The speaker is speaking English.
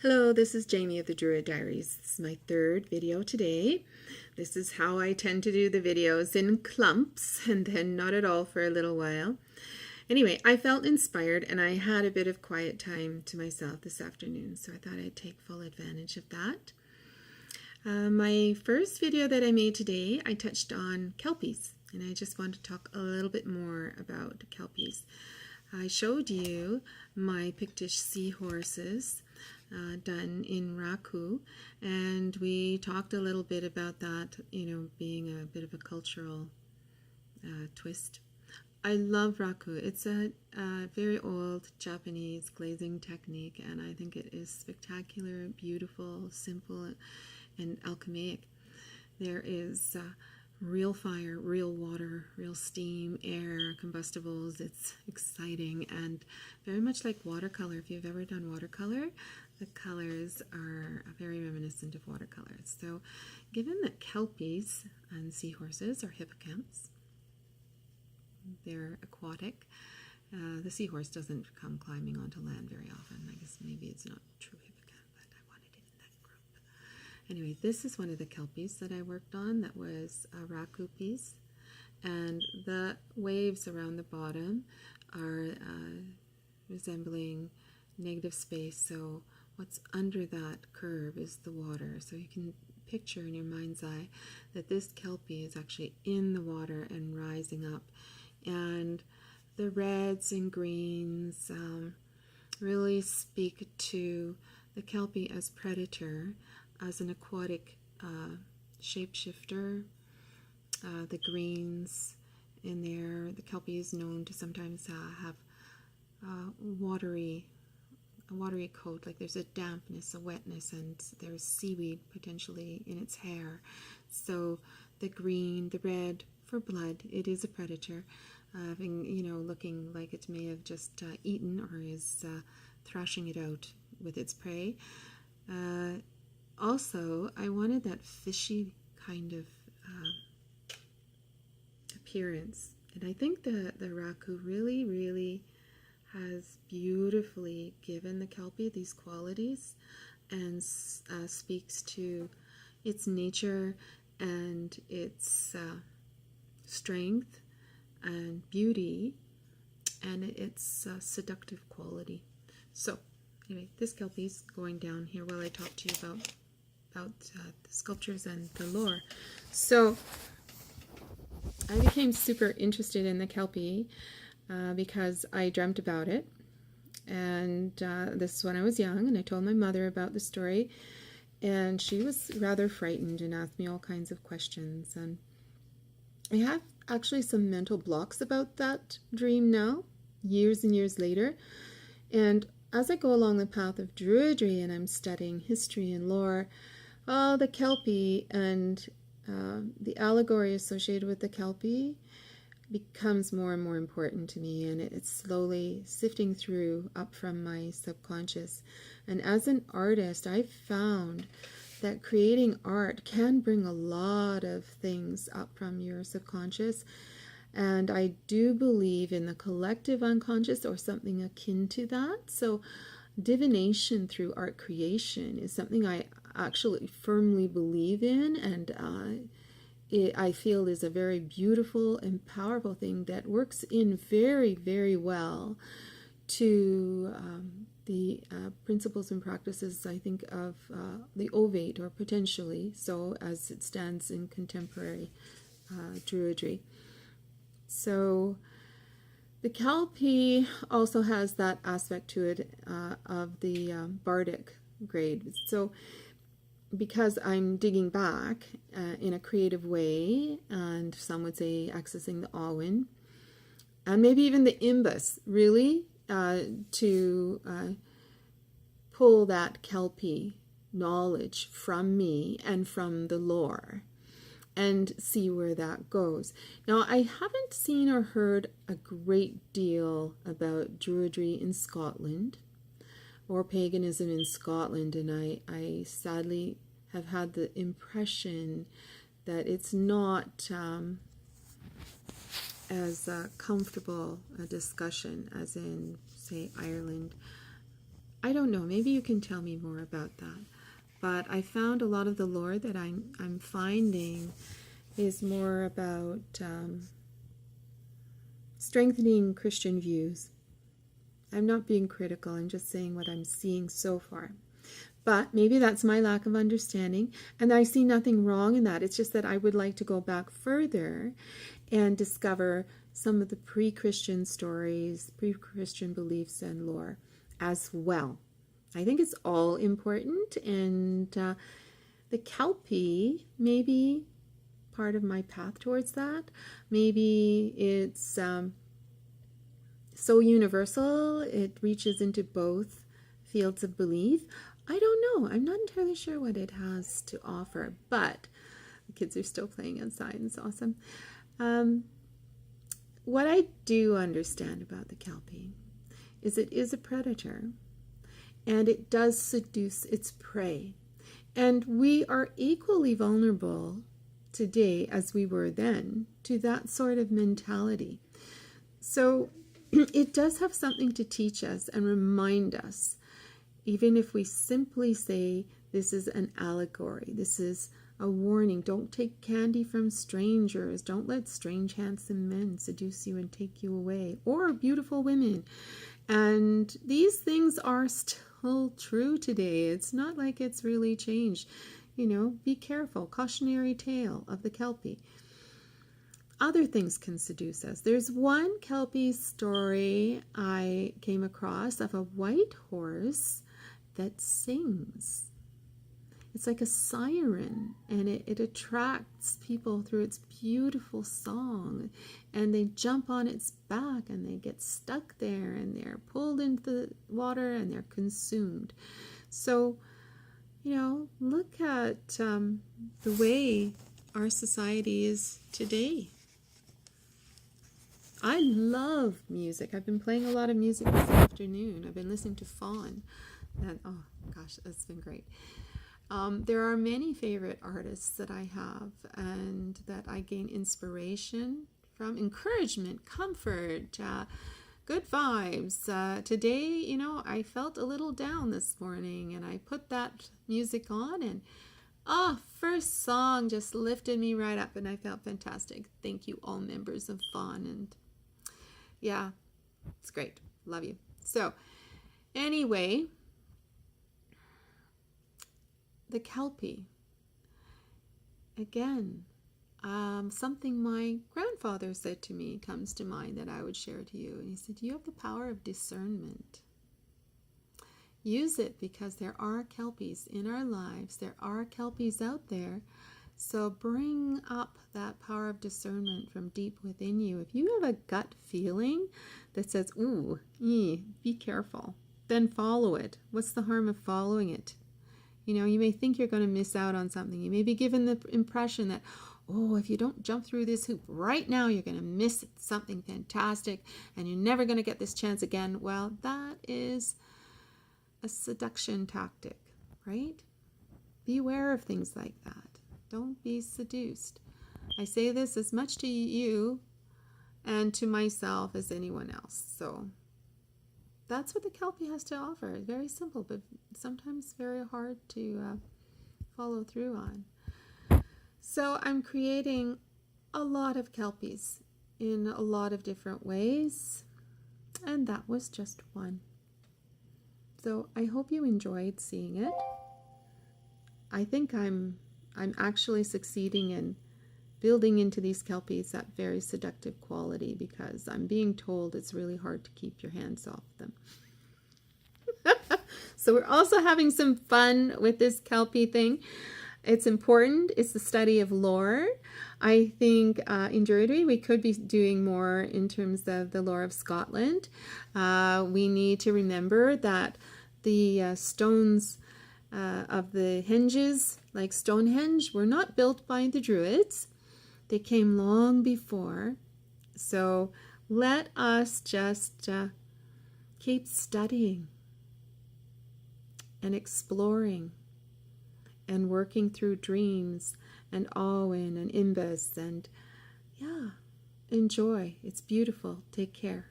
Hello, this is Jamie of the Druid Diaries. This is my third video today. This is how I tend to do the videos, in clumps and then not at all for a little while. Anyway, I felt inspired and I had a bit of quiet time to myself this afternoon, so I thought I'd take full advantage of that. My first video that I made today, I touched on Kelpies, and I just want to talk a little bit more about Kelpies. I showed you my Pictish seahorses done in Raku, and we talked a little bit about that, being a bit of a cultural twist. I love Raku. It's a very old Japanese glazing technique, and I think it is spectacular, beautiful, simple, and alchemaic. There is real fire, real water, real steam, air, combustibles. It's exciting and very much like watercolor. If you've ever done watercolor, the colors are very reminiscent of watercolors. So given that Kelpies and seahorses are hippocamps, they're aquatic. The seahorse doesn't come climbing onto land very often. I guess maybe it's not true hippocamp, but I wanted it in that group. Anyway, this is one of the Kelpies that I worked on. That was a Raku piece. And the waves around the bottom are resembling negative space. So what's under that curve is the water. So you can picture in your mind's eye that this Kelpie is actually in the water and rising up. And the reds and greens really speak to the Kelpie as predator, as an aquatic shapeshifter. The greens in there, the Kelpie is known to sometimes have a watery coat, like there's a dampness, a wetness, and there's seaweed potentially in its hair. So the green, the red for blood, it is a predator, looking like it may have just eaten or is thrashing it out with its prey. Also, I wanted that fishy kind of appearance, and I think the Raku really has beautifully given the Kelpie these qualities and speaks to its nature and its strength and beauty and its seductive quality. So anyway, this Kelpie's going down here while I talk to you about the sculptures and the lore. So I became super interested in the Kelpie because I dreamt about it, and this is when I was young, and I told my mother about the story, and she was rather frightened and asked me all kinds of questions, and I have actually some mental blocks about that dream now, years and years later. And as I go along the path of Druidry and I'm studying history and lore, the Kelpie and the allegory associated with the Kelpie becomes more and more important to me, and it's slowly sifting through up from my subconscious. And as an artist, I've found that creating art can bring a lot of things up from your subconscious, and I do believe in the collective unconscious or something akin to that. So divination through art creation is something I actually firmly believe in, and I feel is a very beautiful and powerful thing that works in very well to the principles and practices, I think, of the ovate, or potentially so, as it stands in contemporary Druidry. So the Kelpie also has that aspect to it of the bardic grade. So because I'm digging back in a creative way, and some would say accessing the Awen, and maybe even the Imbus, really, to pull that Kelpie knowledge from me and from the lore and see where that goes. Now, I haven't seen or heard a great deal about Druidry in Scotland or paganism in Scotland, and I sadly have had the impression that it's not as comfortable a discussion as in, say, Ireland. I don't know, maybe you can tell me more about that. But I found a lot of the lore that I'm finding is more about strengthening Christian views. I'm not being critical, I'm just saying what I'm seeing so far. But maybe that's my lack of understanding, and I see nothing wrong in that. It's just that I would like to go back further and discover some of the pre-Christian stories, pre-Christian beliefs and lore as well. I think it's all important, and the Kelpie may be part of my path towards that. Maybe it's so universal, it reaches into both fields of belief. I don't know. I'm not entirely sure what it has to offer, but the kids are still playing outside, and it's awesome. What I do understand about the Kelpie is it is a predator, and it does seduce its prey. And we are equally vulnerable today as we were then to that sort of mentality. So it does have something to teach us and remind us, even if we simply say this is an allegory, this is a warning, don't take candy from strangers, don't let strange handsome men seduce you and take you away, or beautiful women. And these things are still true today. It's not like it's really changed. You know, be careful. Cautionary tale of the Kelpie. Other things can seduce us. There's one Kelpie story I came across of a white horse that sings. It's like a siren, and it attracts people through its beautiful song, and they jump on its back and they get stuck there and they're pulled into the water and they're consumed. So, you know, look at the way our society is today. I love music. I've been playing a lot of music this afternoon. I've been listening to Fawn, and oh gosh, that's been great. There are many favorite artists that I have and that I gain inspiration from, encouragement, comfort, good vibes. Today, you know, I felt a little down this morning, and I put that music on, and first song just lifted me right up, and I felt fantastic. Thank you, all members of Fawn, and yeah, it's great. Love you. So, anyway, the Kelpie. Again, something my grandfather said to me comes to mind that I would share to you. And he said, you have the power of discernment. Use it, because there are Kelpies in our lives. There are Kelpies out there. So bring up that power of discernment from deep within you. If you have a gut feeling that says, ooh, be careful, then follow it. What's the harm of following it? You know, you may think you're going to miss out on something. You may be given the impression that, oh, if you don't jump through this hoop right now, you're going to miss something fantastic and you're never going to get this chance again. Well, that is a seduction tactic, right? Be aware of things like that. Don't be seduced. I say this as much to you and to myself as anyone else. So that's what the Kelpie has to offer. It's very simple, but sometimes very hard to follow through on. So I'm creating a lot of Kelpies in a lot of different ways, and that was just one. So I hope you enjoyed seeing it. I think I'm actually succeeding in building into these Kelpies that very seductive quality, because I'm being told it's really hard to keep your hands off them. So we're also having some fun with this Kelpie thing. It's important. It's the study of lore. I think in Druidry we could be doing more in terms of the lore of Scotland. We need to remember that the stones of the henges, like Stonehenge, were not built by the Druids. They came long before. So let us just keep studying and exploring and working through dreams and Awen and Imbus, and yeah, enjoy. It's beautiful. Take care.